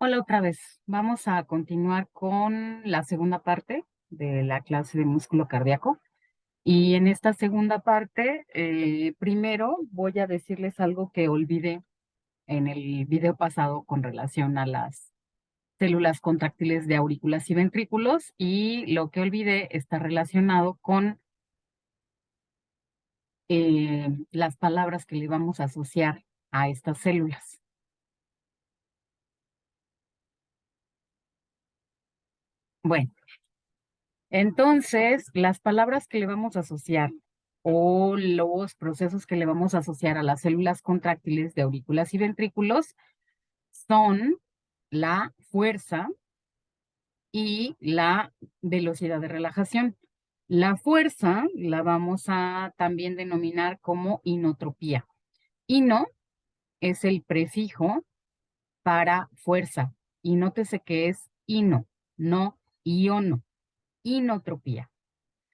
Hola otra vez. Vamos a continuar con la segunda parte de la clase de músculo cardíaco. Y en esta segunda parte, primero voy a decirles algo que olvidé en el video pasado con relación a las células contráctiles de aurículas y ventrículos. Y lo que olvidé está relacionado con las palabras que le vamos a asociar a estas células. Bueno. Entonces, las palabras que le vamos a asociar o los procesos que le vamos a asociar a las células contráctiles de aurículas y ventrículos son la fuerza y la velocidad de relajación. La fuerza la vamos a también denominar como inotropía. Ino es el prefijo para fuerza y nótese que es ino, no iono, inotropía.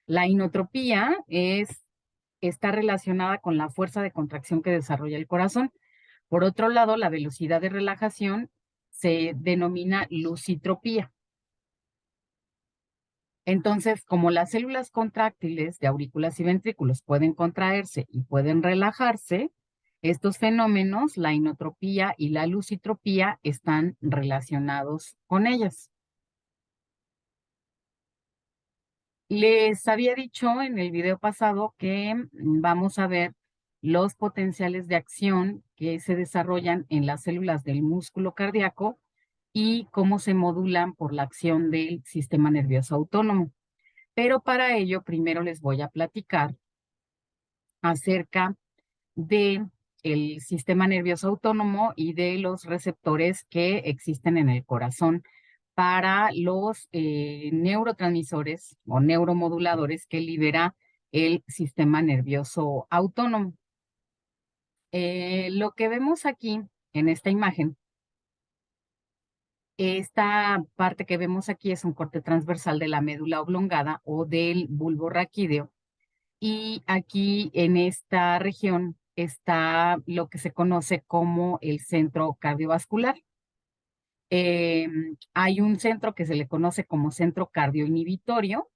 La inotropía está relacionada con la fuerza de contracción que desarrolla el corazón. Por otro lado, la velocidad de relajación se denomina lucitropía. Entonces, como las células contráctiles de aurículas y ventrículos pueden contraerse y pueden relajarse, estos fenómenos, la inotropía y la lucitropía, están relacionados con ellas. Les había dicho en el video pasado que vamos a ver los potenciales de acción que se desarrollan en las células del músculo cardíaco y cómo se modulan por la acción del sistema nervioso autónomo. Pero para ello, primero les voy a platicar acerca de el sistema nervioso autónomo y de los receptores que existen en el corazón para los neurotransmisores o neuromoduladores que libera el sistema nervioso autónomo. Lo que vemos aquí en esta imagen, esta parte que vemos aquí es un corte transversal de la médula oblongada o del bulbo raquídeo. Y aquí en esta región está lo que se conoce como el centro cardiovascular. Hay un centro que se le conoce como centro cardioinhibitorio,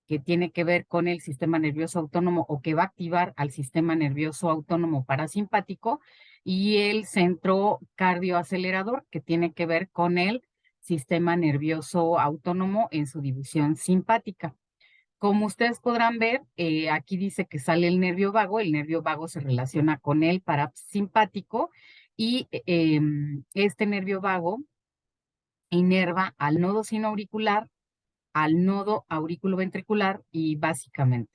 que tiene que ver con el sistema nervioso autónomo o que va a activar al sistema nervioso autónomo parasimpático, y el centro cardioacelerador, que tiene que ver con el sistema nervioso autónomo en su división simpática. Como ustedes podrán ver, aquí dice que sale el nervio vago se relaciona con el parasimpático y este nervio vago inerva al nodo sinoauricular, al nodo auriculoventricular y básicamente.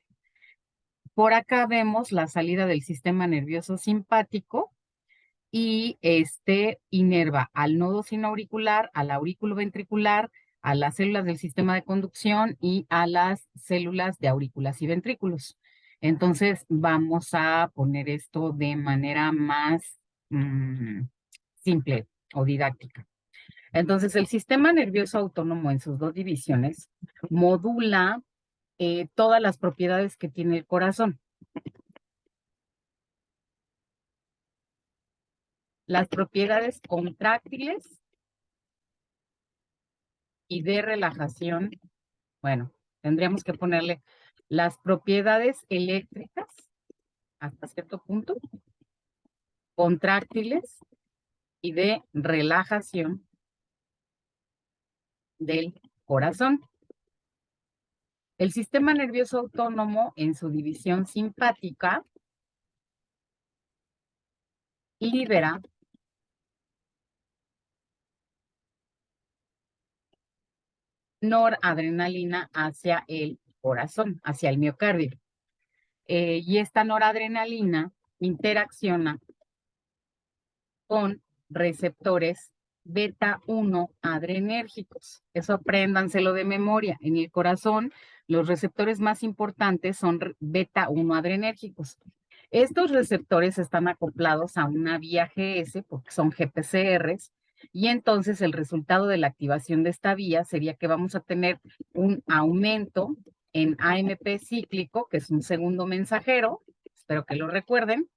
Por acá vemos la salida del sistema nervioso simpático y este inerva al nodo sinoauricular, al auriculoventricular, a las células del sistema de conducción y a las células de aurículas y ventrículos. Entonces vamos a poner esto de manera más simple o didáctica. Entonces, el sistema nervioso autónomo en sus dos divisiones modula todas las propiedades que tiene el corazón. Las propiedades contráctiles y de relajación. Bueno, tendríamos que ponerle las propiedades eléctricas hasta cierto punto, contráctiles y de relajación del corazón. El sistema nervioso autónomo en su división simpática libera noradrenalina hacia el corazón, hacia el miocardio. Y esta noradrenalina interacciona con receptores beta 1 adrenérgicos. Eso apréndanselo de memoria. En el corazón, los receptores más importantes son beta 1 adrenérgicos. Estos receptores están acoplados a una vía GS porque son GPCRs, y entonces el resultado de la activación de esta vía sería que vamos a tener un aumento en AMP cíclico, que es un segundo mensajero, espero que lo recuerden,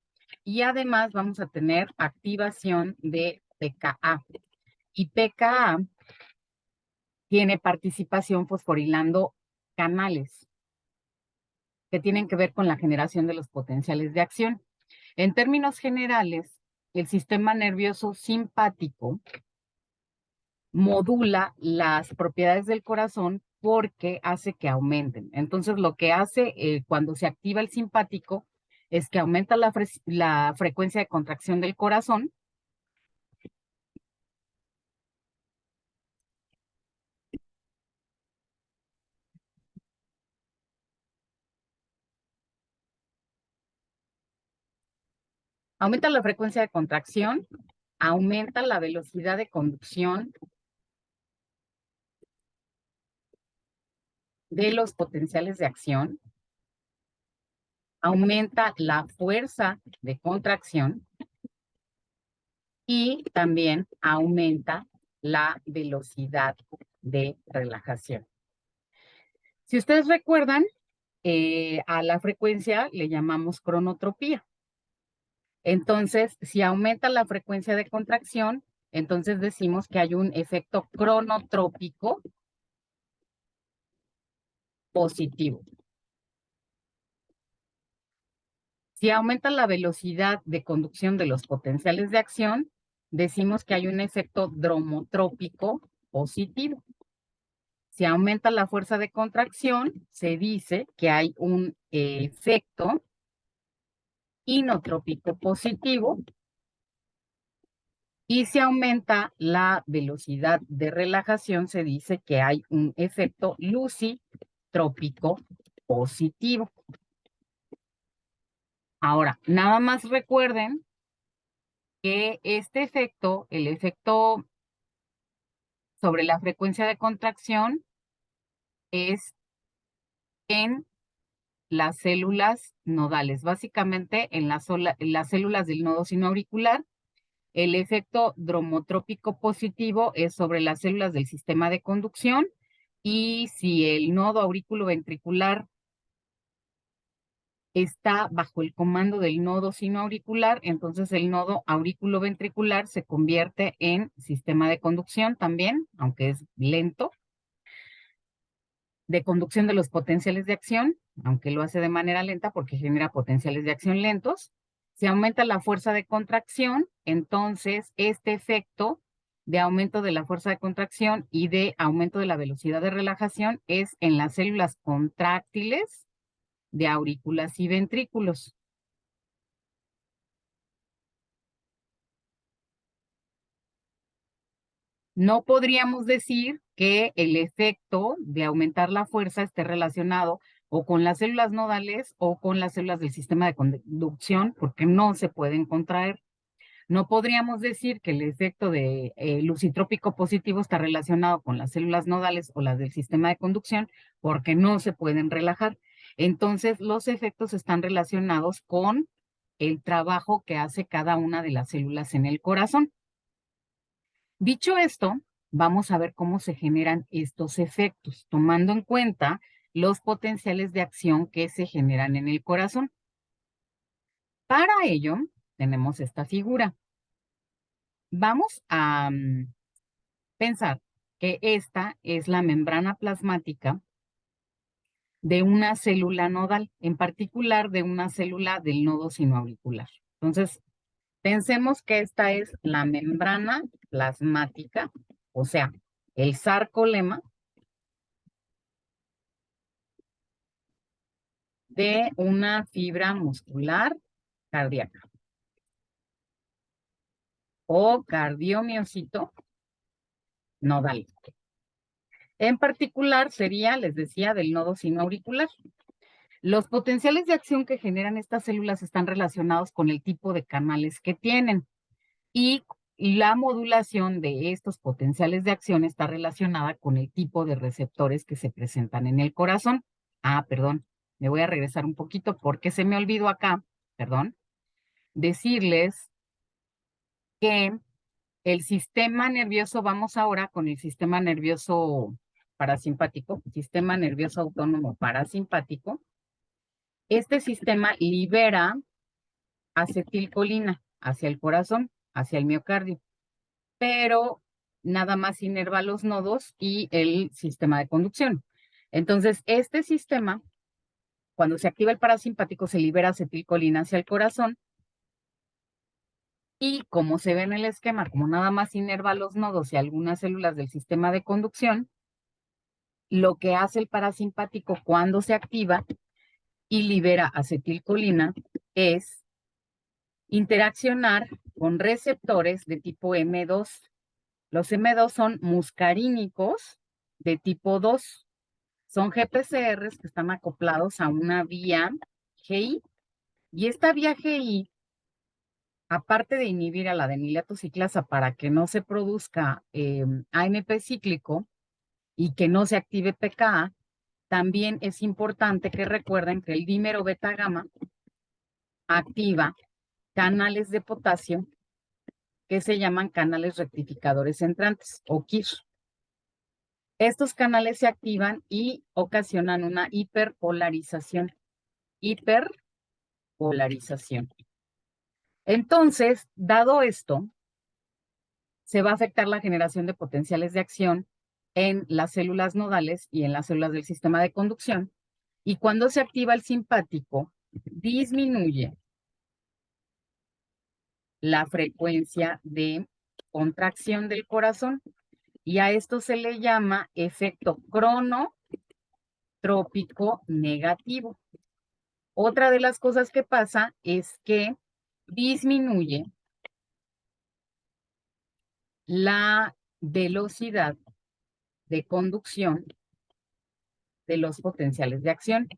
y además vamos a tener activación de TKA. Y pKa tiene participación fosforilando canales que tienen que ver con la generación de los potenciales de acción. En términos generales, el sistema nervioso simpático modula las propiedades del corazón porque hace que aumenten. Entonces, lo que hace cuando se activa el simpático es que aumenta la frecuencia de contracción del corazón. Aumenta la frecuencia de contracción, aumenta la velocidad de conducción de los potenciales de acción, aumenta la fuerza de contracción y también aumenta la velocidad de relajación. Si ustedes recuerdan, a la frecuencia le llamamos cronotropía. Entonces, si aumenta la frecuencia de contracción, entonces decimos que hay un efecto cronotrópico positivo. Si aumenta la velocidad de conducción de los potenciales de acción, decimos que hay un efecto dromotrópico positivo. Si aumenta la fuerza de contracción, se dice que hay un efecto inotrópico positivo. Y si aumenta la velocidad de relajación, se dice que hay un efecto lucitrópico positivo. Ahora, nada más recuerden que este efecto, el efecto sobre la frecuencia de contracción, es en las células nodales, básicamente en las células del nodo sinoauricular. El efecto dromotrópico positivo es sobre las células del sistema de conducción y si el nodo auriculoventricular está bajo el comando del nodo sinoauricular, entonces el nodo auriculoventricular se convierte en sistema de conducción también, aunque es lento, de conducción de los potenciales de acción, aunque lo hace de manera lenta porque genera potenciales de acción lentos. Si aumenta la fuerza de contracción, entonces este efecto de aumento de la fuerza de contracción y de aumento de la velocidad de relajación es en las células contráctiles de aurículas y ventrículos. No podríamos decir que el efecto de aumentar la fuerza esté relacionado o con las células nodales o con las células del sistema de conducción, porque no se pueden contraer. No podríamos decir que el efecto de lucitrópico positivo está relacionado con las células nodales o las del sistema de conducción, porque no se pueden relajar. Entonces, los efectos están relacionados con el trabajo que hace cada una de las células en el corazón. Dicho esto, vamos a ver cómo se generan estos efectos, tomando en cuenta los potenciales de acción que se generan en el corazón. Para ello, tenemos esta figura. Vamos a pensar que esta es la membrana plasmática de una célula nodal, en particular de una célula del nodo sinoauricular. Entonces, pensemos que esta es la membrana plasmática, o sea, el sarcolema de una fibra muscular cardíaca o cardiomiocito nodal. En particular sería, les decía, del nodo sinoauricular. Los potenciales de acción que generan estas células están relacionados con el tipo de canales que tienen y la modulación de estos potenciales de acción está relacionada con el tipo de receptores que se presentan en el corazón. Perdón, me voy a regresar un poquito porque se me olvidó acá, perdón, decirles que el sistema nervioso, vamos ahora con el sistema nervioso parasimpático, sistema nervioso autónomo parasimpático. Este sistema libera acetilcolina hacia el corazón, hacia el miocardio, pero nada más inerva los nodos y el sistema de conducción. Entonces, este sistema, cuando se activa el parasimpático, se libera acetilcolina hacia el corazón y como se ve en el esquema, como nada más inerva los nodos y algunas células del sistema de conducción, lo que hace el parasimpático cuando se activa y libera acetilcolina es interaccionar con receptores de tipo M2. Los M2 son muscarínicos de tipo 2. Son GPCRs que están acoplados a una vía GI. Y esta vía GI, aparte de inhibir a la adenilato ciclasa para que no se produzca AMP cíclico y que no se active PKA, también es importante que recuerden que el dímero beta gamma activa canales de potasio que se llaman canales rectificadores entrantes o KIR. Estos canales se activan y ocasionan una hiperpolarización. Hiperpolarización. Entonces, dado esto, se va a afectar la generación de potenciales de acción en las células nodales y en las células del sistema de conducción. Y cuando se activa el simpático, disminuye la frecuencia de contracción del corazón. Y a esto se le llama efecto cronotrópico negativo. Otra de las cosas que pasa es que disminuye la velocidad de conducción de los potenciales de acción.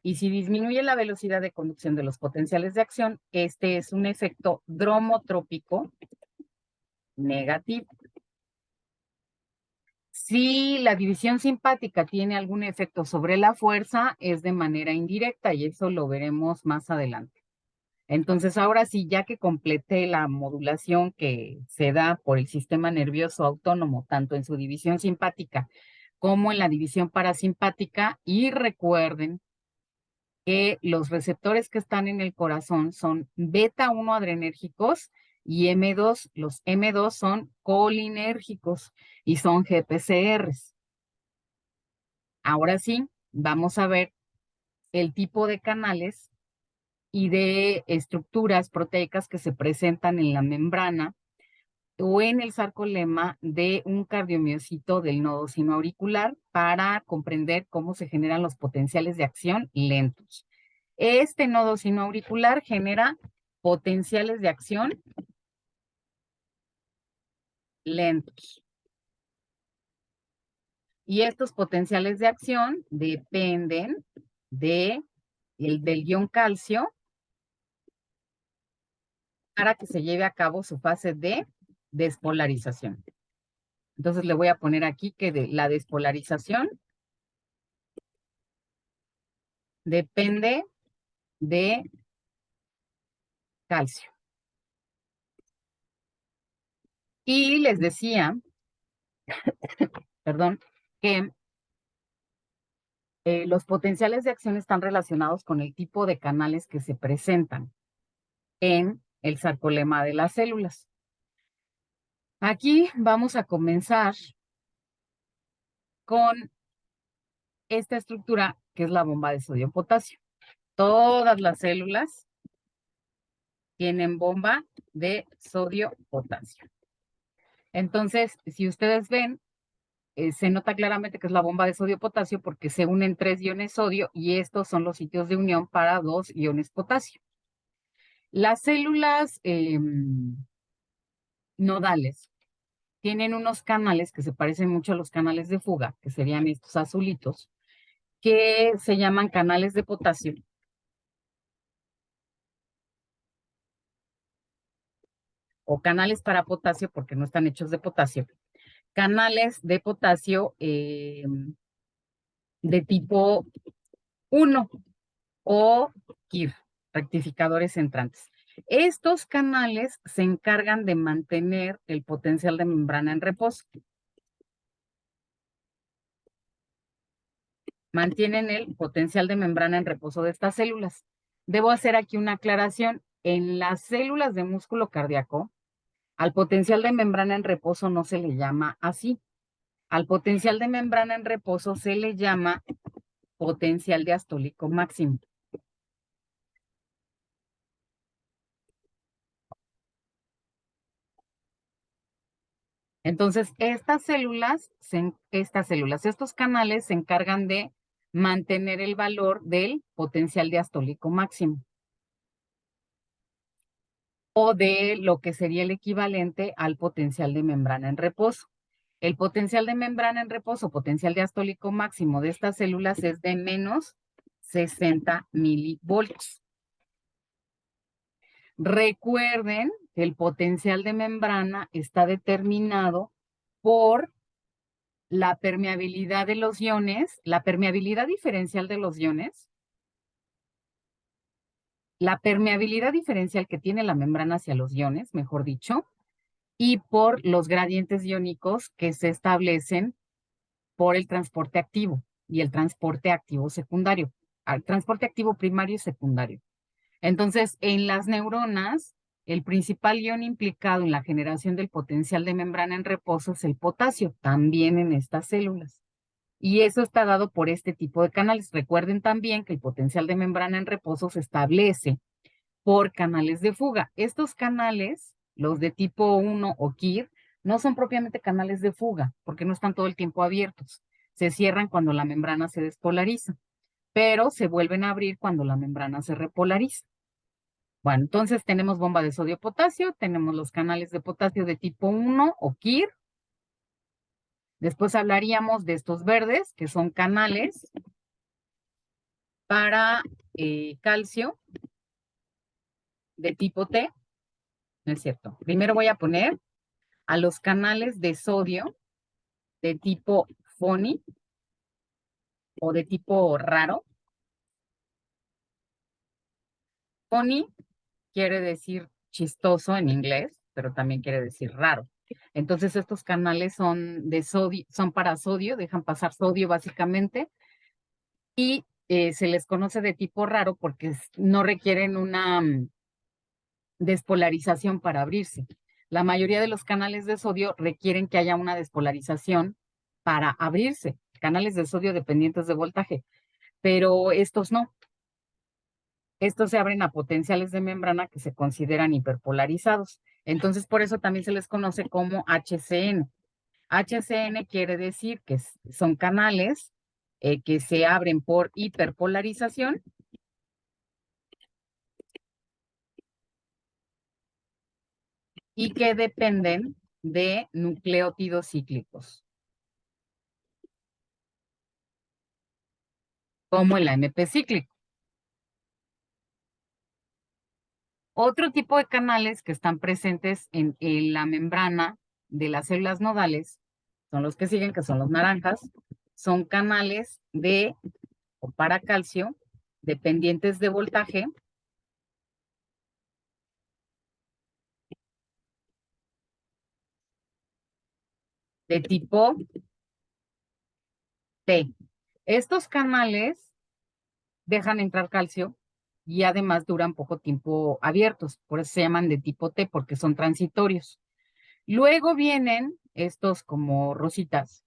Y si disminuye la velocidad de conducción de los potenciales de acción, este es un efecto dromotrópico negativo. Si la división simpática tiene algún efecto sobre la fuerza, es de manera indirecta y eso lo veremos más adelante. Entonces, ahora sí, ya que completé la modulación que se da por el sistema nervioso autónomo, tanto en su división simpática como en la división parasimpática, y recuerden que los receptores que están en el corazón son beta 1 adrenérgicos y M2. Los M2 son colinérgicos y son GPCRs. Ahora sí, vamos a ver el tipo de canales y de estructuras proteicas que se presentan en la membrana o en el sarcolema de un cardiomiocito del nodo sinoauricular para comprender cómo se generan los potenciales de acción lentos. Este nodo sinoauricular genera potenciales de acción lentos. Y estos potenciales de acción dependen del ion calcio para que se lleve a cabo su fase de despolarización. Entonces le voy a poner aquí que la despolarización depende de calcio. Y les decía, perdón, que los potenciales de acción están relacionados con el tipo de canales que se presentan en el sarcolema de las células. Aquí vamos a comenzar con esta estructura que es la bomba de sodio-potasio. Todas las células tienen bomba de sodio-potasio. Entonces, si ustedes ven, se nota claramente que es la bomba de sodio-potasio porque se unen 3 iones sodio y estos son los sitios de unión para 2 iones potasio. Las células nodales tienen unos canales que se parecen mucho a los canales de fuga, que serían estos azulitos, que se llaman canales de potasio. O canales para potasio porque no están hechos de potasio. Canales de potasio de tipo 1 o KIR, rectificadores entrantes. Estos canales se encargan de mantener el potencial de membrana en reposo. Mantienen el potencial de membrana en reposo de estas células. Debo hacer aquí una aclaración. En las células de músculo cardíaco, Al potencial de membrana en reposo no se le llama así. Al potencial de membrana en reposo se le llama potencial diastólico máximo. Entonces, estos canales se encargan de mantener el valor del potencial diastólico máximo o de lo que sería el equivalente al potencial de membrana en reposo. El potencial de membrana en reposo, potencial diastólico máximo de estas células es de menos 60 milivolts. Recuerden que el potencial de membrana está determinado por la permeabilidad de los iones, la permeabilidad diferencial de los iones, la permeabilidad diferencial que tiene la membrana hacia los iones, mejor dicho, y por los gradientes iónicos que se establecen por el transporte activo y el transporte activo secundario, al transporte activo primario y secundario. Entonces, en las neuronas, el principal ion implicado en la generación del potencial de membrana en reposo es el potasio, también en estas células. Y eso está dado por este tipo de canales. Recuerden también que el potencial de membrana en reposo se establece por canales de fuga. Estos canales, los de tipo 1 o KIR, no son propiamente canales de fuga, porque no están todo el tiempo abiertos. Se cierran cuando la membrana se despolariza, pero se vuelven a abrir cuando la membrana se repolariza. Bueno, entonces tenemos bomba de sodio-potasio, tenemos los canales de potasio de tipo 1 o KIR. Después hablaríamos de estos verdes, que son canales para calcio de tipo T. No es cierto. Primero voy a poner a los canales de sodio de tipo FONI o de tipo raro. FONI quiere decir chistoso en inglés, pero también quiere decir raro. Entonces estos canales son de sodio, son para sodio, dejan pasar sodio básicamente, y se les conoce de tipo raro porque no requieren una despolarización para abrirse. La mayoría de los canales de sodio requieren que haya una despolarización para abrirse, canales de sodio dependientes de voltaje, pero estos no. Estos se abren a potenciales de membrana que se consideran hiperpolarizados. Entonces, por eso también se les conoce como HCN. HCN quiere decir que son canales que se abren por hiperpolarización y que dependen de nucleótidos cíclicos, como el AMP cíclico. Otro tipo de canales que están presentes en la membrana de las células nodales son los que siguen, que son los naranjas. Son canales de o para calcio dependientes de voltaje de tipo T. Estos canales dejan entrar calcio y además duran poco tiempo abiertos, por eso se llaman de tipo T, porque son transitorios. Luego vienen estos como rositas,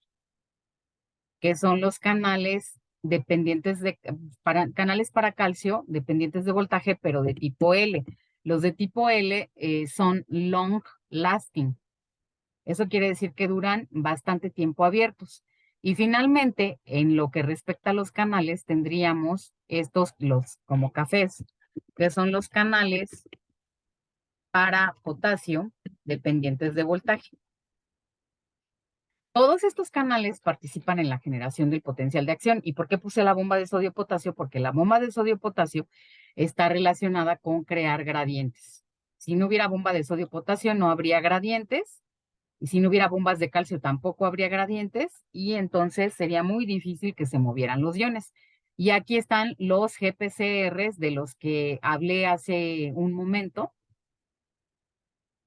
que son los canales dependientes de, canales para calcio, dependientes de voltaje, pero de tipo L. Los de tipo L son long lasting. Eso quiere decir que duran bastante tiempo abiertos. Y finalmente, en lo que respecta a los canales, tendríamos estos, los como cafés, que son los canales para potasio dependientes de voltaje. Todos estos canales participan en la generación del potencial de acción. ¿Y por qué puse la bomba de sodio-potasio? Porque la bomba de sodio-potasio está relacionada con crear gradientes. Si no hubiera bomba de sodio-potasio, no habría gradientes. Y si no hubiera bombas de calcio, tampoco habría gradientes. Y entonces sería muy difícil que se movieran los iones. Y aquí están los GPCRs de los que hablé hace un momento.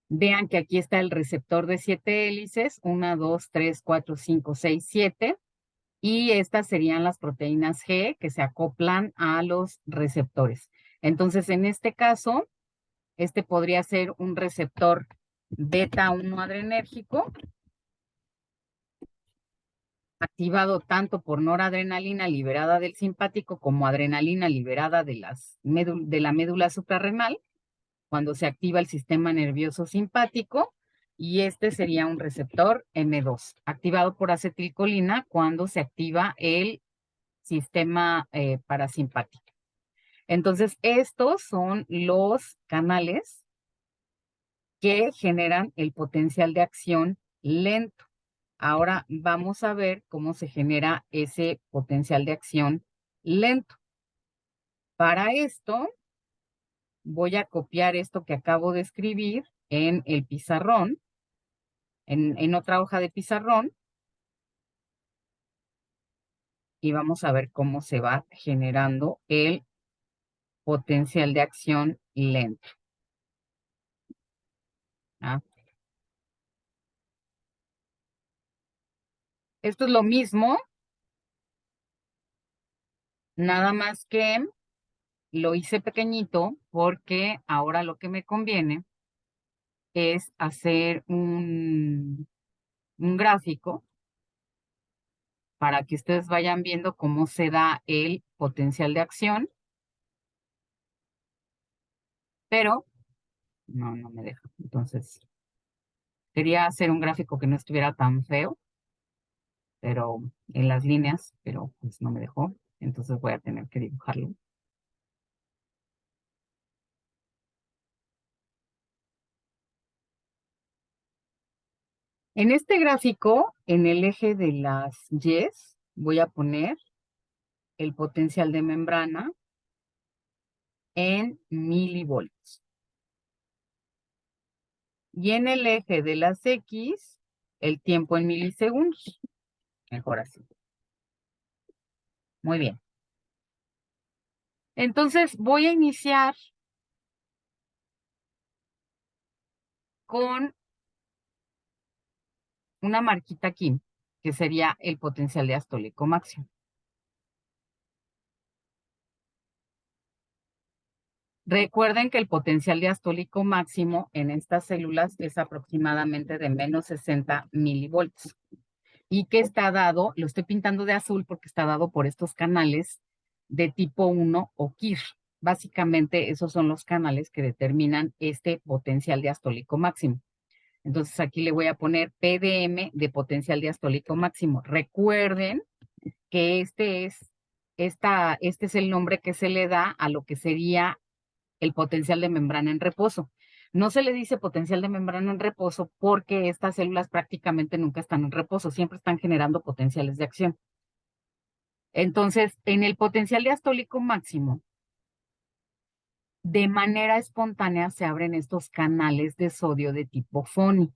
Vean que aquí está el receptor de 7 hélices, 1, 2, 3, 4, 5, 6, 7. Y estas serían las proteínas G que se acoplan a los receptores. Entonces, en este caso, este podría ser un receptor beta 1 adrenérgico, activado tanto por noradrenalina liberada del simpático como adrenalina liberada de la médula suprarrenal, cuando se activa el sistema nervioso simpático, y este sería un receptor M2, activado por acetilcolina cuando se activa el sistema parasimpático. Entonces, estos son los canales que generan el potencial de acción lento. Ahora vamos a ver cómo se genera ese potencial de acción lento. Para esto, voy a copiar esto que acabo de escribir en el pizarrón, en otra hoja de pizarrón, y vamos a ver cómo se va generando el potencial de acción lento. ¿Ah? Esto es lo mismo, nada más que lo hice pequeñito porque ahora lo que me conviene es hacer un gráfico para que ustedes vayan viendo cómo se da el potencial de acción, pero no me deja. Entonces, quería hacer un gráfico que no estuviera tan feo, pero en las líneas, pero pues no me dejó. Entonces voy a tener que dibujarlo. En este gráfico, en el eje de las Y's, voy a poner el potencial de membrana en milivolts. Y en el eje de las X, el tiempo en milisegundos. Mejor así. Muy bien. Entonces voy a iniciar con una marquita aquí, que sería el potencial diastólico máximo. Recuerden que el potencial diastólico máximo en estas células es aproximadamente de menos 60 milivolts. Y que está dado, lo estoy pintando de azul porque está dado por estos canales de tipo 1 o KIR. Básicamente esos son los canales que determinan este potencial diastólico máximo. Entonces aquí le voy a poner PDM de potencial diastólico máximo. Recuerden que este es el nombre que se le da a lo que sería el potencial de membrana en reposo. No se le dice potencial de membrana en reposo porque estas células prácticamente nunca están en reposo, siempre están generando potenciales de acción. Entonces, en el potencial diastólico máximo, de manera espontánea se abren estos canales de sodio de tipo FONI.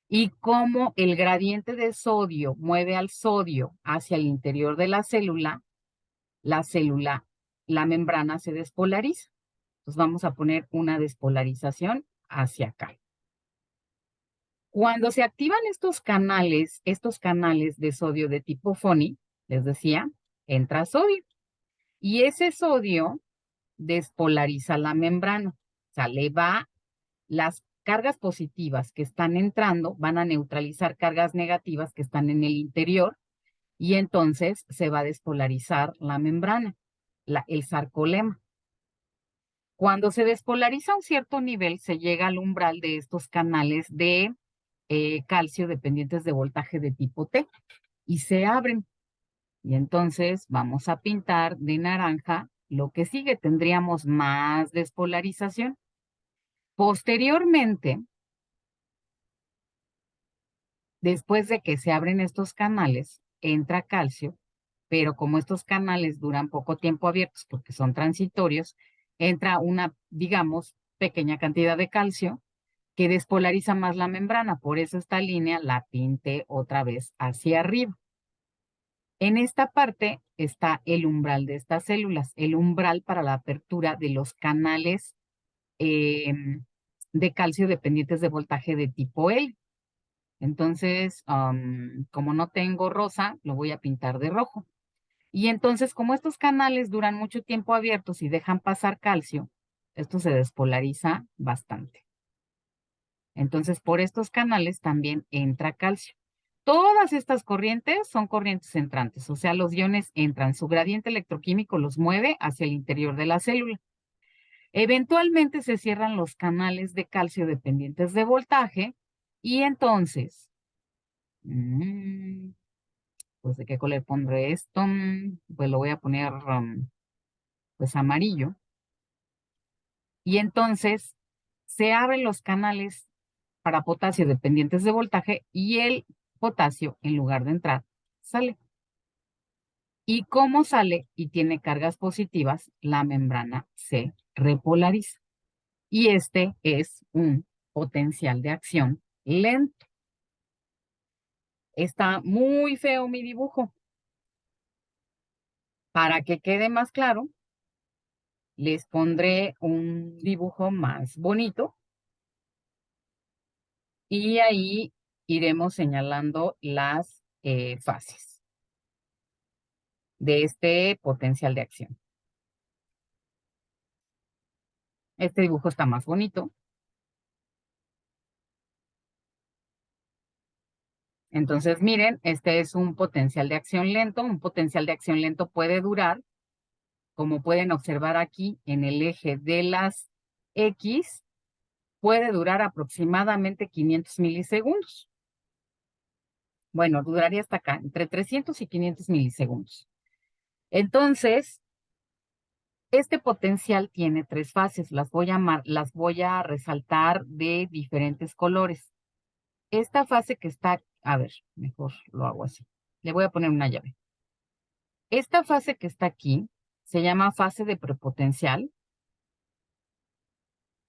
Y como el gradiente de sodio mueve al sodio hacia el interior de la célula, la membrana se despolariza. Entonces vamos a poner una despolarización hacia acá. Cuando se activan estos canales de sodio de tipo FONI, les decía, entra sodio. Y ese sodio despolariza la membrana. O sea, las cargas positivas que están entrando van a neutralizar cargas negativas que están en el interior y entonces se va a despolarizar la membrana, el sarcolema. Cuando se despolariza a un cierto nivel, se llega al umbral de estos canales de calcio dependientes de voltaje de tipo T y se abren. Y entonces vamos a pintar de naranja lo que sigue. Tendríamos más despolarización. Posteriormente, después de que se abren estos canales, entra calcio, pero como estos canales duran poco tiempo abiertos porque son transitorios, entra una, digamos, pequeña cantidad de calcio que despolariza más la membrana. Por eso esta línea la pinté otra vez hacia arriba. En esta parte está el umbral de estas células, el umbral para la apertura de los canales de calcio dependientes de voltaje de tipo L. Entonces, como no tengo rosa, lo voy a pintar de rojo. Y entonces, como estos canales duran mucho tiempo abiertos y dejan pasar calcio, esto se despolariza bastante. Entonces, por estos canales también entra calcio. Todas estas corrientes son corrientes entrantes, o sea, los iones entran, su gradiente electroquímico los mueve hacia el interior de la célula. Eventualmente se cierran los canales de calcio dependientes de voltaje y entonces, pues, ¿de qué color pondré esto? Pues lo voy a poner, pues, amarillo. Y entonces se abren los canales para potasio dependientes de voltaje y el potasio, en lugar de entrar, sale. Y como sale y tiene cargas positivas, la membrana se repolariza. Y este es un potencial de acción lento. Está muy feo mi dibujo. Para que quede más claro, les pondré un dibujo más bonito y ahí iremos señalando las fases de este potencial de acción. Este dibujo está más bonito. Entonces, miren, este es un potencial de acción lento. Un potencial de acción lento puede durar, como pueden observar aquí en el eje de las X, puede durar aproximadamente 500 milisegundos. Bueno, duraría hasta acá, entre 300 y 500 milisegundos. Entonces, este potencial tiene tres fases. Las voy a resaltar de diferentes colores. Esta fase que está, a ver, mejor lo hago así. Le voy a poner una llave. Esta fase que está aquí se llama fase de prepotencial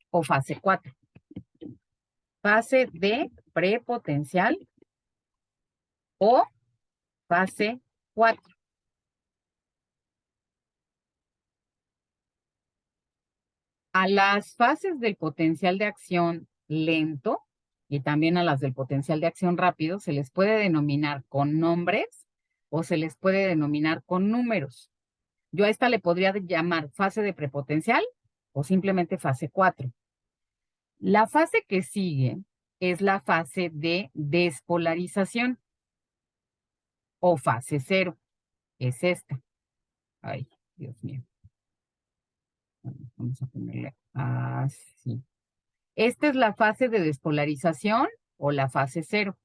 o fase 4. Fase de prepotencial o fase 4. A las fases del potencial de acción lento y también a las del potencial de acción rápido se les puede denominar con nombres o se les puede denominar con números. Yo a esta le podría llamar fase de prepotencial o simplemente fase 4. La fase que sigue es la fase de despolarización o fase 0. Es esta. Ay, Dios mío. Vamos a ponerle así. Esta es la fase de despolarización o la fase 0.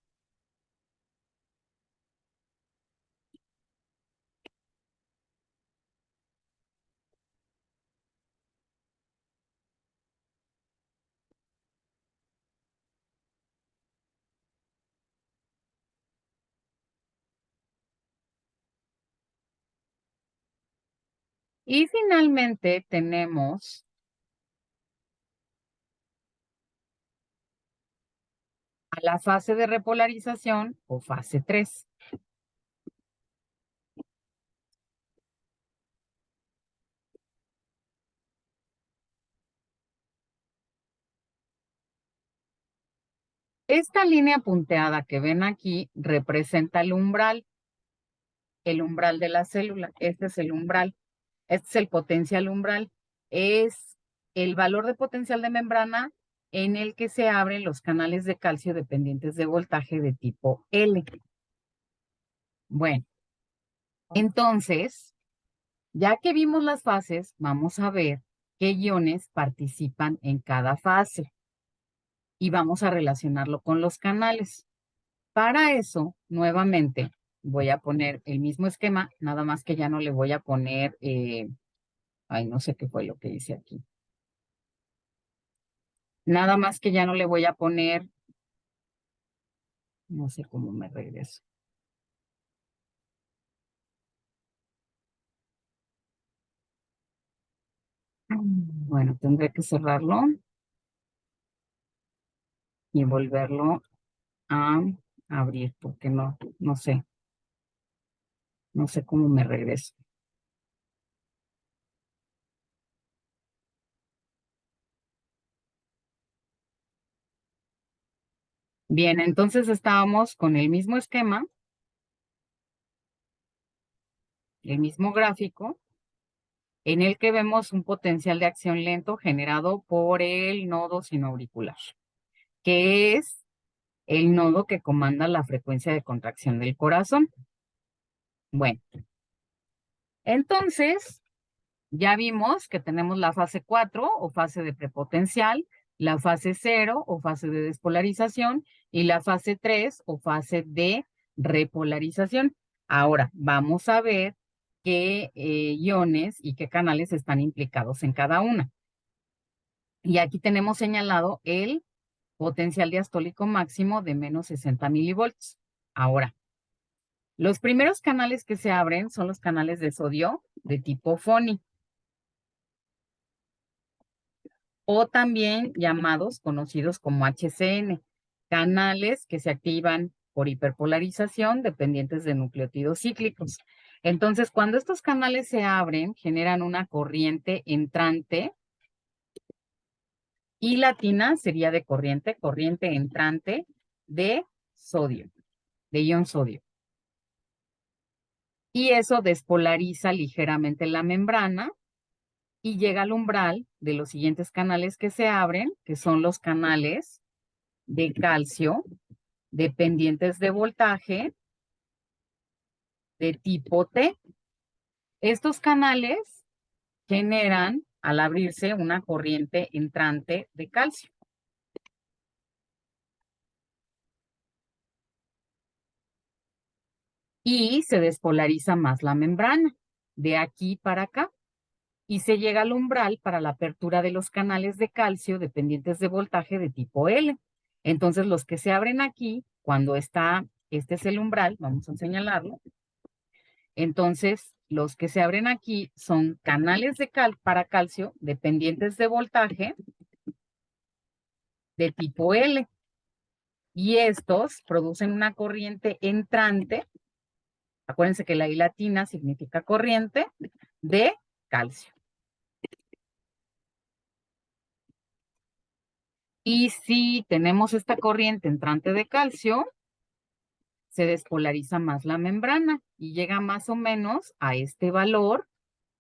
Y finalmente tenemos a la fase de repolarización o fase 3. Esta línea punteada que ven aquí representa el umbral de la célula. Este es el umbral. Este es el potencial umbral. Es el valor de potencial de membrana en el que se abren los canales de calcio dependientes de voltaje de tipo L. Bueno, entonces, ya que vimos las fases, vamos a ver qué iones participan en cada fase y vamos a relacionarlo con los canales. Para eso, nuevamente, voy a poner el mismo esquema, nada más que ya no le voy a poner, ay, no sé qué fue lo que hice aquí. Nada más que ya no le voy a poner, no sé cómo me regreso. Bueno, tendré que cerrarlo y volverlo a abrir, porque no sé, no sé cómo me regreso. Bien, entonces estábamos con el mismo esquema, el mismo gráfico, en el que vemos un potencial de acción lento generado por el nodo sinoauricular. que es el nodo que comanda la frecuencia de contracción del corazón. Bueno, entonces ya vimos que tenemos la fase 4 o fase de prepotencial, la fase 0 o fase de despolarización y la fase 3 o fase de repolarización. Ahora vamos a ver qué iones y qué canales están implicados en cada una. Y aquí tenemos señalado el potencial diastólico máximo de menos 60 milivoltios. Ahora, los primeros canales que se abren son los canales de sodio de tipo FONI, o también llamados, conocidos como HCN, canales que se activan por hiperpolarización dependientes de nucleótidos cíclicos. Entonces, cuando estos canales se abren, generan una corriente entrante y latina sería de corriente entrante de sodio, de ion sodio. Y eso despolariza ligeramente la membrana y llega al umbral de los siguientes canales que se abren, que son los canales de calcio dependientes de voltaje de tipo T. Estos canales generan al abrirse una corriente entrante de calcio. Y se despolariza más la membrana de aquí para acá. Y se llega al umbral para la apertura de los canales de calcio dependientes de voltaje de tipo L. Entonces, los que se abren aquí, cuando está, este es el umbral, vamos a señalarlo. Entonces, los que se abren aquí son canales de para calcio dependientes de voltaje de tipo L. Y estos producen una corriente entrante. Acuérdense que la I latina significa corriente de calcio. Y si tenemos esta corriente entrante de calcio, se despolariza más la membrana y llega más o menos a este valor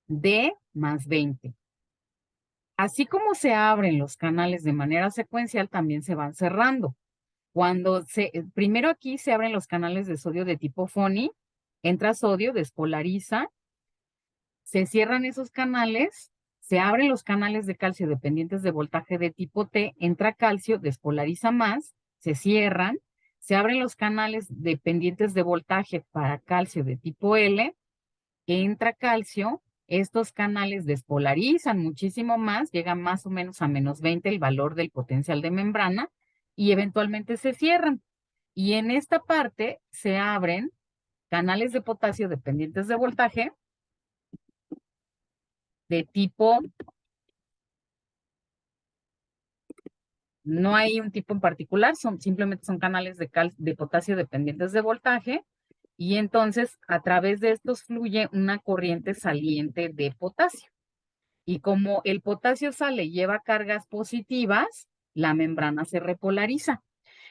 de más 20. Así como se abren los canales de manera secuencial, también se van cerrando. Primero aquí se abren los canales de sodio de tipo FONI, entra sodio, despolariza, se cierran esos canales, se abren los canales de calcio dependientes de voltaje de tipo T, entra calcio, despolariza más, se cierran, se abren los canales dependientes de voltaje para calcio de tipo L, entra calcio, estos canales despolarizan muchísimo más, llegan más o menos a menos 20 el valor del potencial de membrana y eventualmente se cierran. Y en esta parte se abren canales de potasio dependientes de voltaje de tipo, no hay un tipo en particular, simplemente son canales de potasio dependientes de voltaje, y entonces a través de estos fluye una corriente saliente de potasio. Y como el potasio sale y lleva cargas positivas, la membrana se repolariza.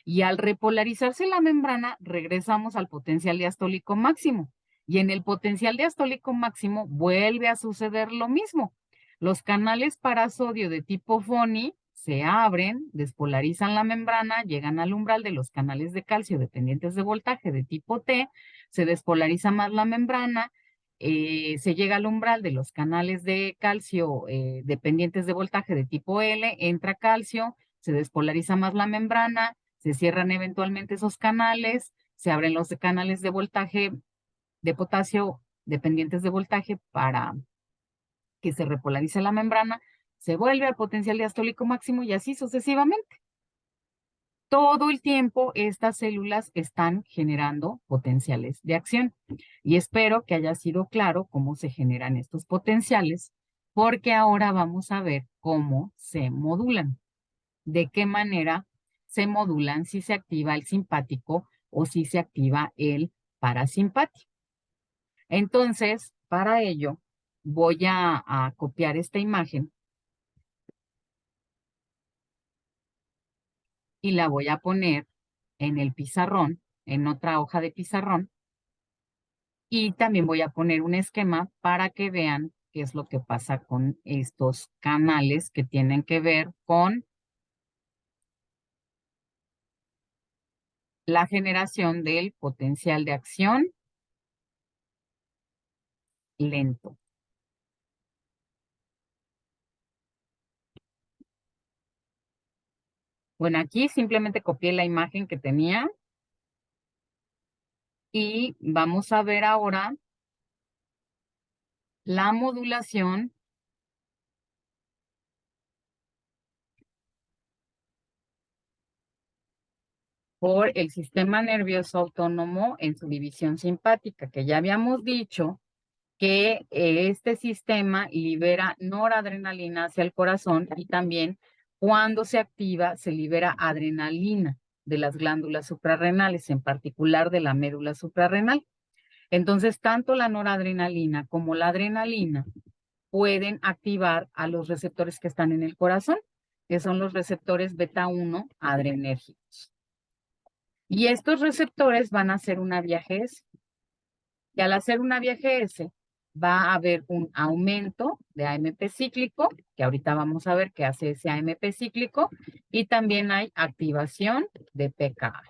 Y al repolarizarse la membrana, regresamos al potencial diastólico máximo. Y en el potencial diastólico máximo vuelve a suceder lo mismo. Los canales para sodio de tipo FONI se abren, despolarizan la membrana, llegan al umbral de los canales de calcio dependientes de voltaje de tipo T, se despolariza más la membrana, se llega al umbral de los canales de calcio dependientes de voltaje de tipo L, entra calcio, se despolariza más la membrana, se cierran eventualmente esos canales, se abren los canales de voltaje de potasio dependientes de voltaje para que se repolarice la membrana, se vuelve al potencial diastólico máximo y así sucesivamente. Todo el tiempo estas células están generando potenciales de acción. Y espero que haya sido claro cómo se generan estos potenciales, porque ahora vamos a ver cómo se modulan, de qué manera se modulan, si se activa el simpático o si se activa el parasimpático. Entonces, para ello, voy a copiar esta imagen y la voy a poner en el pizarrón, en otra hoja de pizarrón, y también voy a poner un esquema para que vean qué es lo que pasa con estos canales que tienen que ver con la generación del potencial de acción lento. Bueno, aquí simplemente copié la imagen que tenía y vamos a ver ahora la modulación por el sistema nervioso autónomo en su división simpática, que ya habíamos dicho que este sistema libera noradrenalina hacia el corazón y también cuando se activa se libera adrenalina de las glándulas suprarrenales, en particular de la médula suprarrenal. Entonces, tanto la noradrenalina como la adrenalina pueden activar a los receptores que están en el corazón, que son los receptores beta 1 adrenérgicos. Y estos receptores van a hacer una viaje y al hacer una viaje va a haber un aumento de AMP cíclico, que ahorita vamos a ver qué hace ese AMP cíclico, y también hay activación de PKA.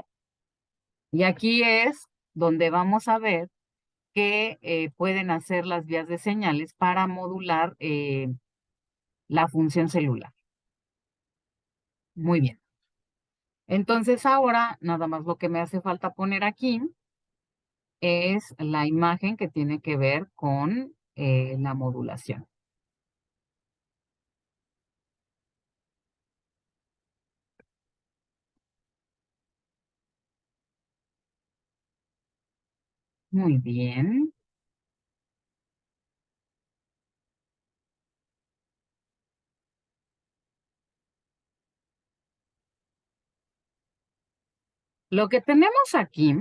Y aquí es donde vamos a ver que pueden hacer las vías de señales para modular la función celular. Muy bien. Entonces ahora nada más lo que me hace falta poner aquí es la imagen que tiene que ver con la modulación. Muy bien. Lo que tenemos aquí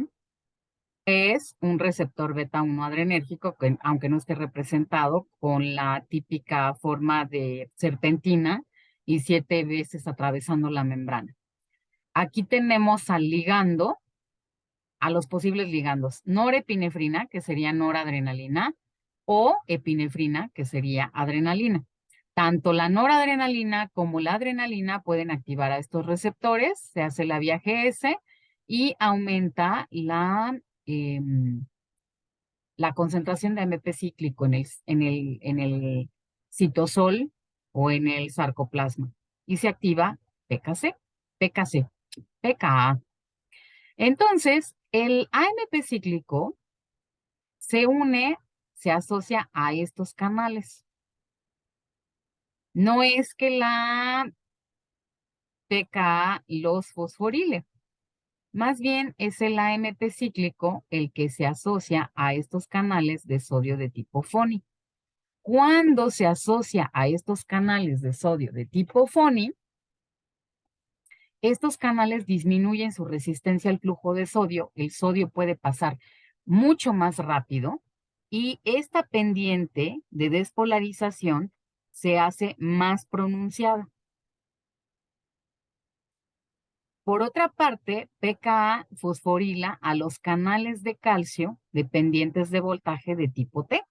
es un receptor beta 1 adrenérgico, que aunque no esté representado con la típica forma de serpentina y 7 veces atravesando la membrana. Aquí tenemos al ligando, a los posibles ligandos, norepinefrina, que sería noradrenalina, o epinefrina, que sería adrenalina. Tanto la noradrenalina como la adrenalina pueden activar a estos receptores, se hace la vía GS y aumenta la concentración de AMP cíclico en el citosol o en el sarcoplasma y se activa PKC, PKC, PKA. Entonces, el AMP cíclico se une, se asocia a estos canales. No es que la PKA los fosforile, más bien es el AMP cíclico el que se asocia a estos canales de sodio de tipo FONI. Cuando se asocia a estos canales de sodio de tipo FONI, estos canales disminuyen su resistencia al flujo de sodio, el sodio puede pasar mucho más rápido y esta pendiente de despolarización se hace más pronunciada. Por otra parte, PKA fosforila a los canales de calcio dependientes de voltaje de tipo T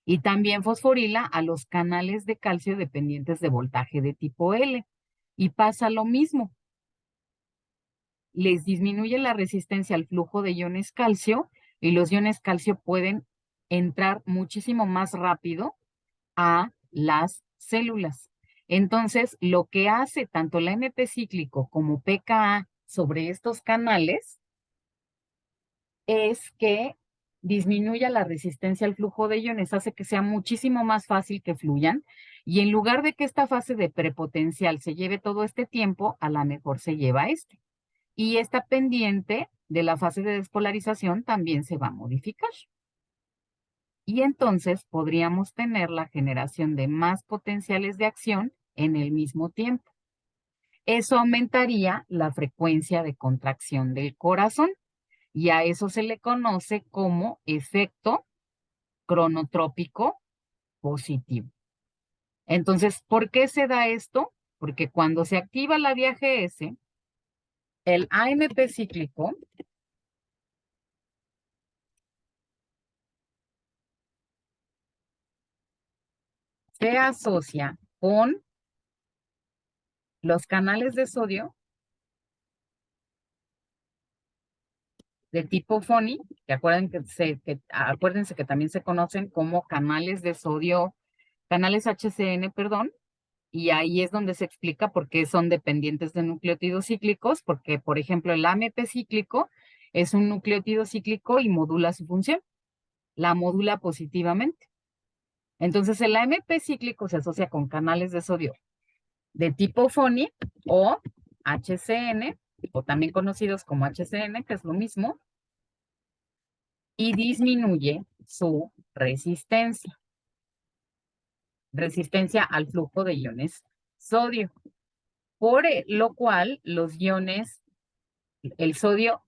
y también fosforila a los canales de calcio dependientes de voltaje de tipo L. Y pasa lo mismo, les disminuye la resistencia al flujo de iones calcio y los iones calcio pueden entrar muchísimo más rápido a las células. Entonces, lo que hace tanto la MP cíclico como PKA sobre estos canales es que disminuya la resistencia al flujo de iones, hace que sea muchísimo más fácil que fluyan y en lugar de que esta fase de prepotencial se lleve todo este tiempo, a la mejor se lleva este. Y esta pendiente de la fase de despolarización también se va a modificar. Y entonces podríamos tener la generación de más potenciales de acción en el mismo tiempo. Eso aumentaría la frecuencia de contracción del corazón y a eso se le conoce como efecto cronotrópico positivo. Entonces, ¿por qué se da esto? Porque cuando se activa la vía GS, el AMP cíclico se asocia con los canales de sodio de tipo FONI, acuérdense que también se conocen como canales de sodio, canales HCN, perdón, y ahí es donde se explica por qué son dependientes de nucleótidos cíclicos, porque, por ejemplo, el AMP cíclico es un nucleótido cíclico y modula su función, la modula positivamente. Entonces, el AMP cíclico se asocia con canales de sodio de tipo FONI o HCN, o también conocidos como HCN, que es lo mismo, y disminuye su resistencia al flujo de iones sodio, por lo cual los iones, el sodio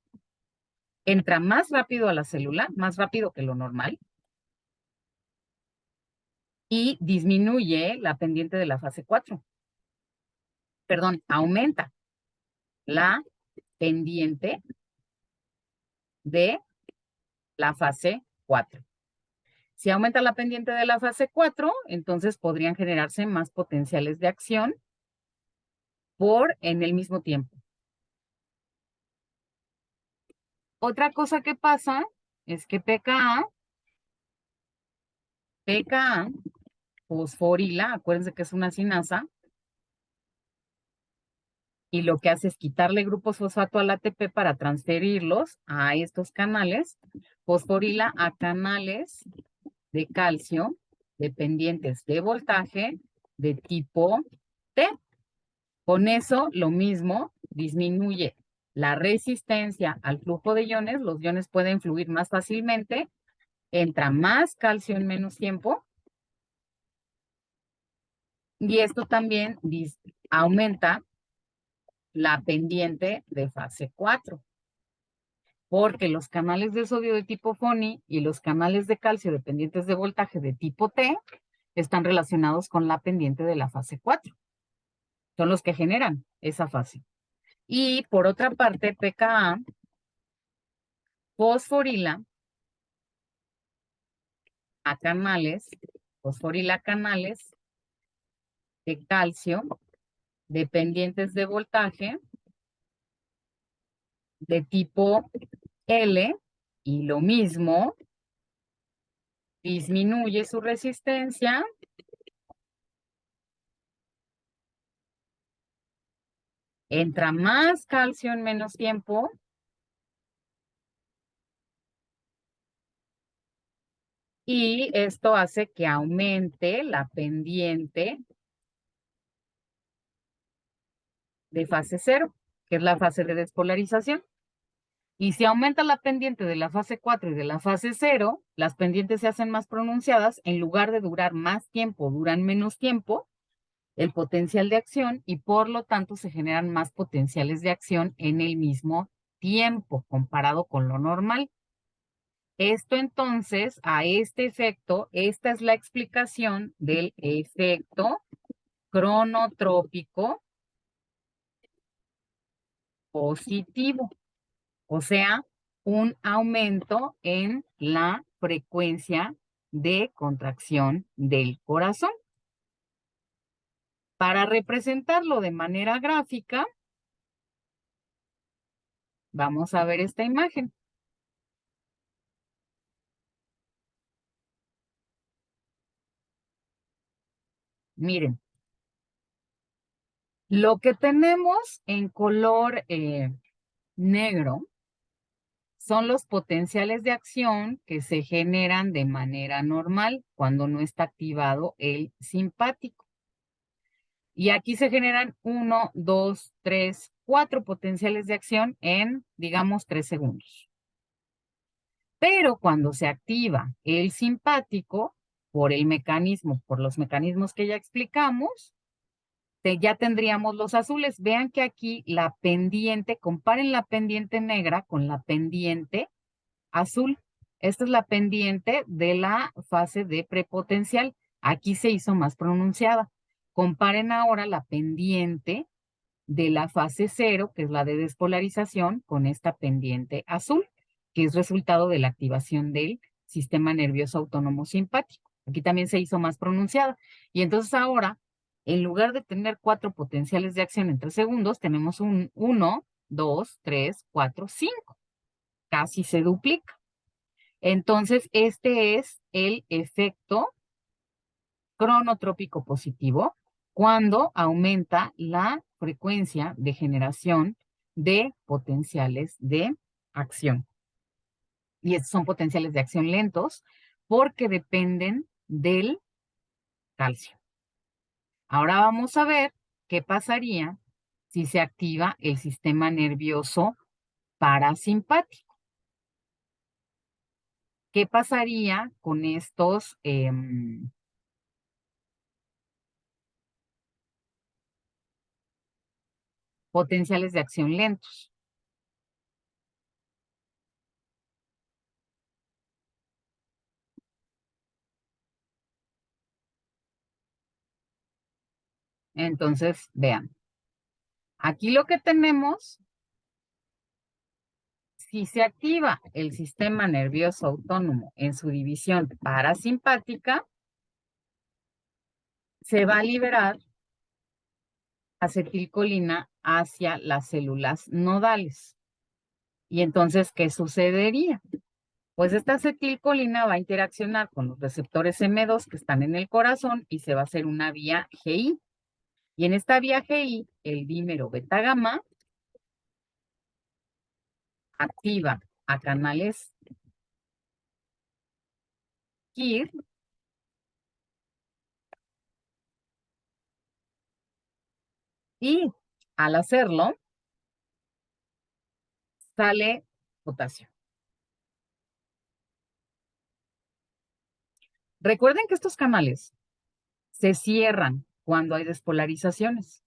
entra más rápido a la célula, más rápido que lo normal, y disminuye la pendiente de la fase 4. Perdón, aumenta la pendiente de la fase 4. Si aumenta la pendiente de la fase 4, entonces podrían generarse más potenciales de acción en el mismo tiempo. Otra cosa que pasa es que pKa fosforila, acuérdense que es una sinasa, y lo que hace es quitarle grupos fosfato al ATP para transferirlos a estos canales, fosforila a canales de calcio dependientes de voltaje de tipo T. Con eso, lo mismo, disminuye la resistencia al flujo de iones, los iones pueden fluir más fácilmente, entra más calcio en menos tiempo, y esto también aumenta la pendiente de fase 4, porque los canales de sodio de tipo FONI y los canales de calcio dependientes de voltaje de tipo T están relacionados con la pendiente de la fase 4. Son los que generan esa fase. Y por otra parte, pKa fosforila a canales, fosforila canales de calcio dependientes de voltaje de tipo L, y lo mismo, disminuye su resistencia, entra más calcio en menos tiempo, y esto hace que aumente la pendiente de fase 0, que es la fase de despolarización. Y si aumenta la pendiente de la fase 4 y de la fase 0, las pendientes se hacen más pronunciadas, en lugar de durar más tiempo, duran menos tiempo el potencial de acción, y por lo tanto se generan más potenciales de acción en el mismo tiempo comparado con lo normal. Esto entonces, a este efecto, esta es la explicación del efecto cronotrópico positivo, o sea, un aumento en la frecuencia de contracción del corazón. Para representarlo de manera gráfica, vamos a ver esta imagen. Miren, lo que tenemos en color negro son los potenciales de acción que se generan de manera normal cuando no está activado el simpático. Y aquí se generan 1, 2, 3, 4 potenciales de acción en, digamos, 3 segundos. Pero cuando se activa el simpático, por los mecanismos que ya explicamos, ya tendríamos los azules. Vean que aquí la pendiente, comparen la pendiente negra con la pendiente azul. Esta es la pendiente de la fase de prepotencial. Aquí se hizo más pronunciada. Comparen ahora la pendiente de la fase 0, que es la de despolarización, con esta pendiente azul, que es resultado de la activación del sistema nervioso autónomo simpático. Aquí también se hizo más pronunciada. Y entonces ahora, en lugar de tener 4 potenciales de acción en 3 segundos, tenemos un 1, 2, 3, 4, 5. casi se duplica. Entonces, este es el efecto cronotrópico positivo cuando aumenta la frecuencia de generación de potenciales de acción. Y estos son potenciales de acción lentos porque dependen del calcio. Ahora vamos a ver qué pasaría si se activa el sistema nervioso parasimpático. ¿Qué pasaría con estos potenciales de acción lentos? Entonces, vean, aquí lo que tenemos, si se activa el sistema nervioso autónomo en su división parasimpática, se va a liberar acetilcolina hacia las células nodales. Y entonces, ¿qué sucedería? Pues esta acetilcolina va a interaccionar con los receptores M2 que están en el corazón y se va a hacer una vía GI. Y en esta vía GI, el dímero beta gamma activa a canales KIR y al hacerlo sale potasio. Recuerden que estos canales se cierran cuando hay despolarizaciones.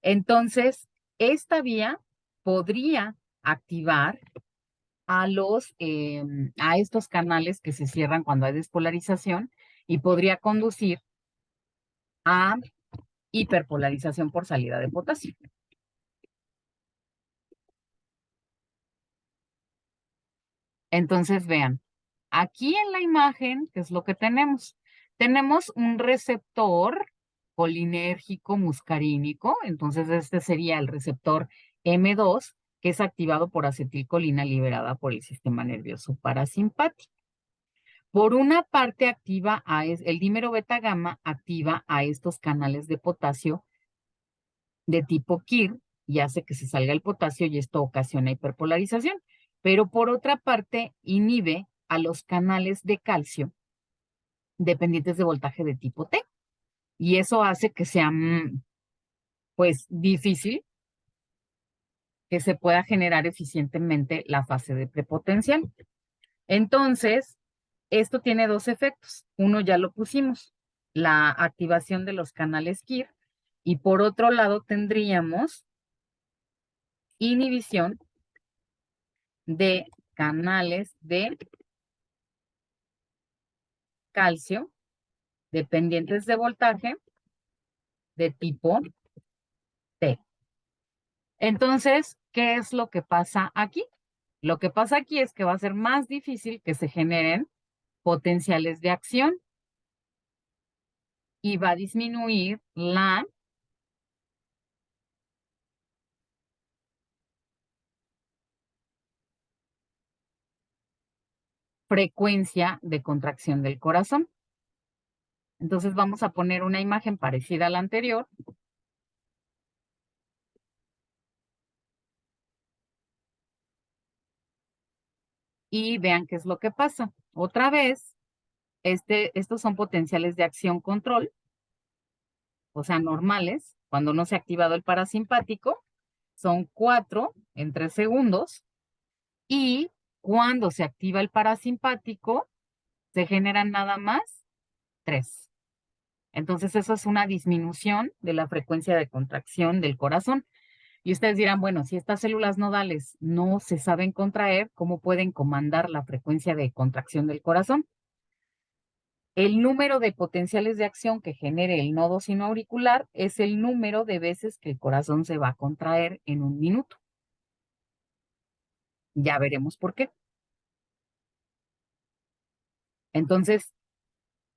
Entonces, esta vía podría activar a estos canales que se cierran cuando hay despolarización y podría conducir a hiperpolarización por salida de potasio. Entonces, vean, aquí en la imagen, ¿qué es lo que tenemos? Tenemos un receptor colinérgico muscarínico, entonces este sería el receptor M2, que es activado por acetilcolina liberada por el sistema nervioso parasimpático. Por una parte activa el dímero beta gamma activa a estos canales de potasio de tipo KIR y hace que se salga el potasio y esto ocasiona hiperpolarización. Pero por otra parte inhibe a los canales de calcio dependientes de voltaje de tipo T. Y eso hace que sea, pues, difícil que se pueda generar eficientemente la fase de prepotencial. Entonces, esto tiene dos efectos. Uno ya lo pusimos, la activación de los canales KIR, y por otro lado tendríamos inhibición de canales de calcio dependientes de voltaje de tipo T. Entonces, ¿qué es lo que pasa aquí? Lo que pasa aquí es que va a ser más difícil que se generen potenciales de acción y va a disminuir la frecuencia de contracción del corazón. Entonces vamos a poner una imagen parecida a la anterior. Y vean qué es lo que pasa. Otra vez, estos son potenciales de acción control, o sea, normales, cuando no se ha activado el parasimpático, son 4 en 3 segundos. Y cuando se activa el parasimpático, se generan nada más 3. Entonces, eso es una disminución de la frecuencia de contracción del corazón. Y ustedes dirán, bueno, si estas células nodales no se saben contraer, ¿cómo pueden comandar la frecuencia de contracción del corazón? El número de potenciales de acción que genere el nodo sinoauricular es el número de veces que el corazón se va a contraer en un minuto. Ya veremos por qué. Entonces,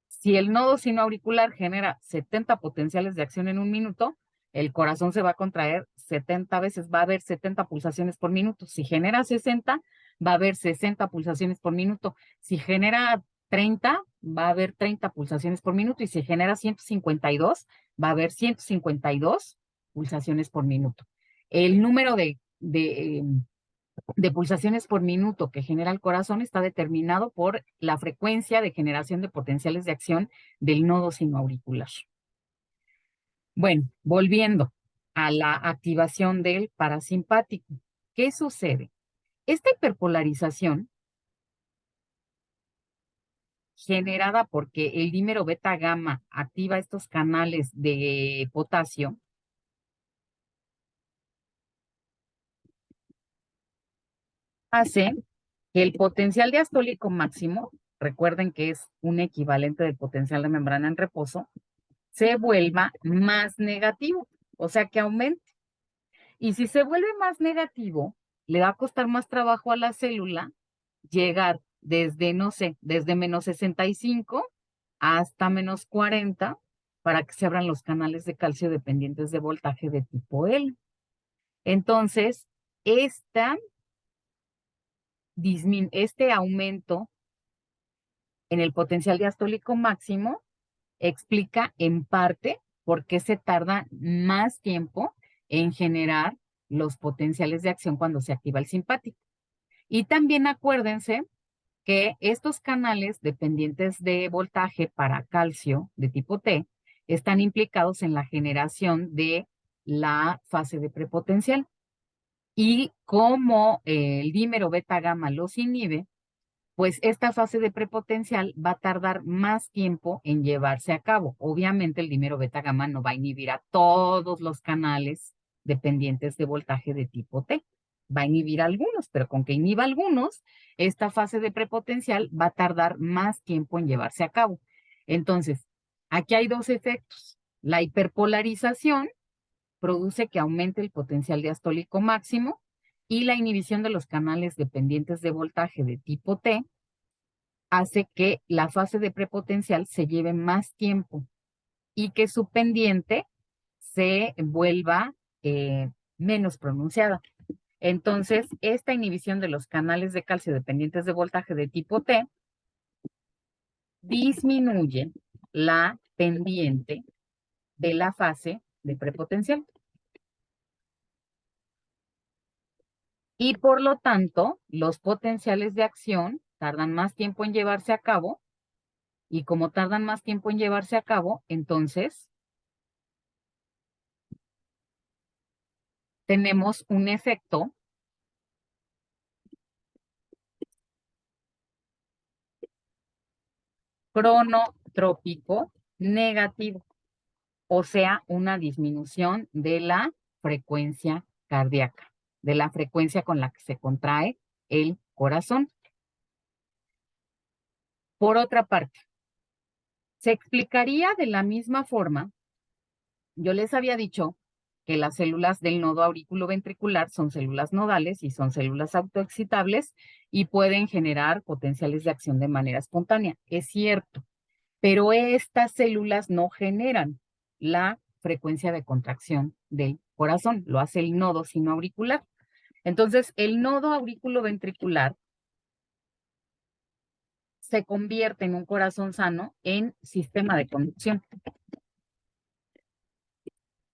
si el nodo sinoauricular genera 70 potenciales de acción en un minuto, el corazón se va a contraer 70 veces, va a haber 70 pulsaciones por minuto. Si genera 60, va a haber 60 pulsaciones por minuto. Si genera 30, va a haber 30 pulsaciones por minuto. Y si genera 152, va a haber 152 pulsaciones por minuto. El número de pulsaciones por minuto que genera el corazón está determinado por la frecuencia de generación de potenciales de acción del nodo sinoauricular. Bueno, volviendo a la activación del parasimpático. ¿Qué sucede? Esta hiperpolarización generada porque el dímero beta gamma activa estos canales de potasio hace que el potencial diastólico máximo, recuerden que es un equivalente del potencial de membrana en reposo, se vuelva más negativo, o sea que aumente. Y si se vuelve más negativo, le va a costar más trabajo a la célula llegar desde, no sé, desde menos 65 hasta menos 40 para que se abran los canales de calcio dependientes de voltaje de tipo L. Entonces, este aumento en el potencial diastólico máximo explica en parte por qué se tarda más tiempo en generar los potenciales de acción cuando se activa el simpático. Y también acuérdense que estos canales dependientes de voltaje para calcio de tipo T están implicados en la generación de la fase de prepotencial. Y como el dímero beta gamma los inhibe, pues esta fase de prepotencial va a tardar más tiempo en llevarse a cabo. Obviamente el dímero beta gamma no va a inhibir a todos los canales dependientes de voltaje de tipo T. Va a inhibir algunos, pero con que inhiba algunos, esta fase de prepotencial va a tardar más tiempo en llevarse a cabo. Entonces, aquí hay dos efectos. La hiperpolarización produce que aumente el potencial diastólico máximo y la inhibición de los canales dependientes de voltaje de tipo T hace que la fase de prepotencial se lleve más tiempo y que su pendiente se vuelva menos pronunciada. Entonces, esta inhibición de los canales de calcio dependientes de voltaje de tipo T disminuye la pendiente de la fase de prepotencial. Y por lo tanto, los potenciales de acción tardan más tiempo en llevarse a cabo y como tardan más tiempo en llevarse a cabo, entonces tenemos un efecto cronotrópico negativo, o sea, una disminución de la frecuencia cardíaca, de la frecuencia con la que se contrae el corazón. Por otra parte, se explicaría de la misma forma, yo les había dicho que las células del nodo auriculoventricular son células nodales y son células autoexcitables y pueden generar potenciales de acción de manera espontánea. Es cierto, pero estas células no generan la frecuencia de contracción del corazón, lo hace el nodo sinoauricular. Entonces, el nodo auriculoventricular se convierte en un corazón sano en sistema de conducción.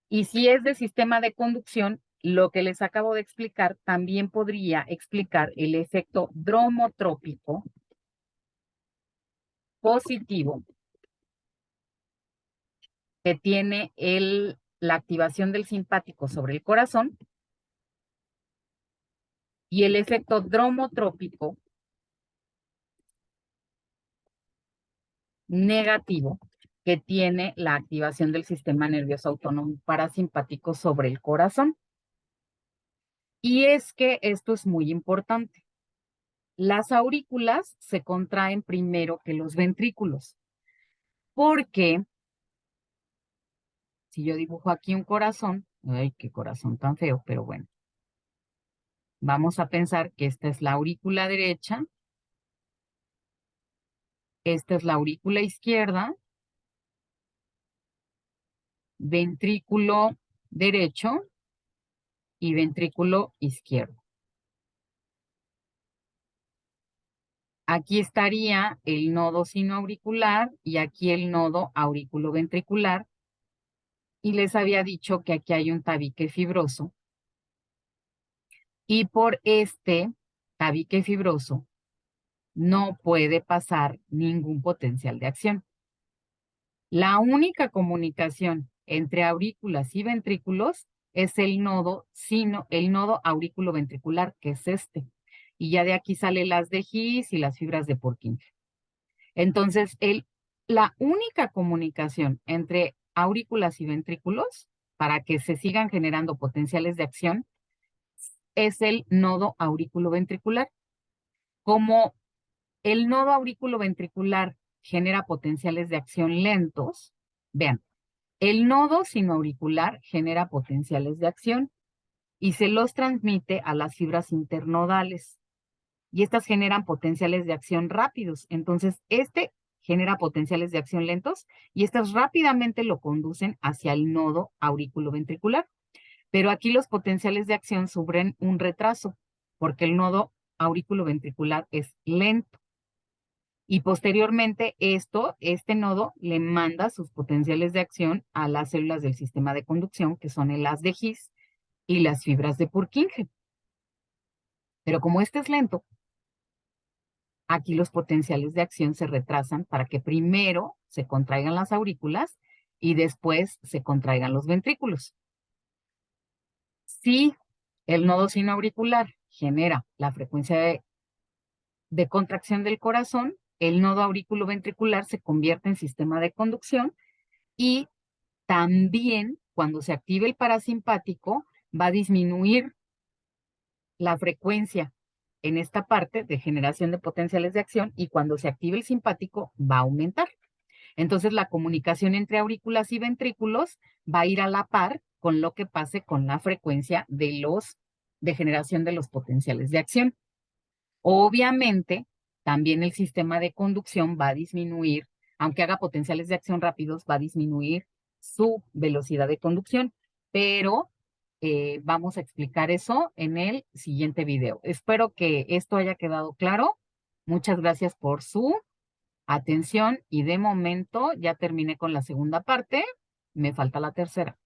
Y si es de sistema de conducción, lo que les acabo de explicar también podría explicar el efecto dromotrópico positivo que tiene la activación del simpático sobre el corazón y el efecto dromotrópico negativo que tiene la activación del sistema nervioso autónomo parasimpático sobre el corazón. Y es que esto es muy importante. Las aurículas se contraen primero que los ventrículos, porque si yo dibujo aquí un corazón, ay, qué corazón tan feo, pero bueno, vamos a pensar que esta es la aurícula derecha, esta es la aurícula izquierda, ventrículo derecho y ventrículo izquierdo. Aquí estaría el nodo sinoauricular y aquí el nodo auriculoventricular. Y les había dicho que aquí hay un tabique fibroso. Y por este tabique fibroso no puede pasar ningún potencial de acción. La única comunicación entre aurículas y ventrículos es el nodo aurículo-ventricular, que es este. Y ya de aquí salen las de His y las fibras de Purkinje. Entonces, la única comunicación entre aurículas y ventrículos para que se sigan generando potenciales de acción es el nodo aurículo-ventricular. Como el nodo aurículo-ventricular genera potenciales de acción lentos, vean, el nodo sinoauricular genera potenciales de acción y se los transmite a las fibras internodales. Y estas generan potenciales de acción rápidos. Entonces, este genera potenciales de acción lentos y estas rápidamente lo conducen hacia el nodo auriculoventricular. Pero aquí los potenciales de acción sufren un retraso porque el nodo auriculoventricular es lento. Y posteriormente este nodo le manda sus potenciales de acción a las células del sistema de conducción, que son el haz de His y las fibras de Purkinje. Pero como este es lento, aquí los potenciales de acción se retrasan para que primero se contraigan las aurículas y después se contraigan los ventrículos. Si el nodo sinoauricular genera la frecuencia de contracción del corazón, el nodo auriculoventricular se convierte en sistema de conducción y también cuando se active el parasimpático va a disminuir la frecuencia en esta parte de generación de potenciales de acción y cuando se active el simpático va a aumentar. Entonces la comunicación entre aurículas y ventrículos va a ir a la par con lo que pase con la frecuencia de generación de los potenciales de acción. Obviamente, también el sistema de conducción va a disminuir, aunque haga potenciales de acción rápidos, va a disminuir su velocidad de conducción, pero vamos a explicar eso en el siguiente video. Espero que esto haya quedado claro. Muchas gracias por su atención y de momento ya terminé con la segunda parte, me falta la tercera.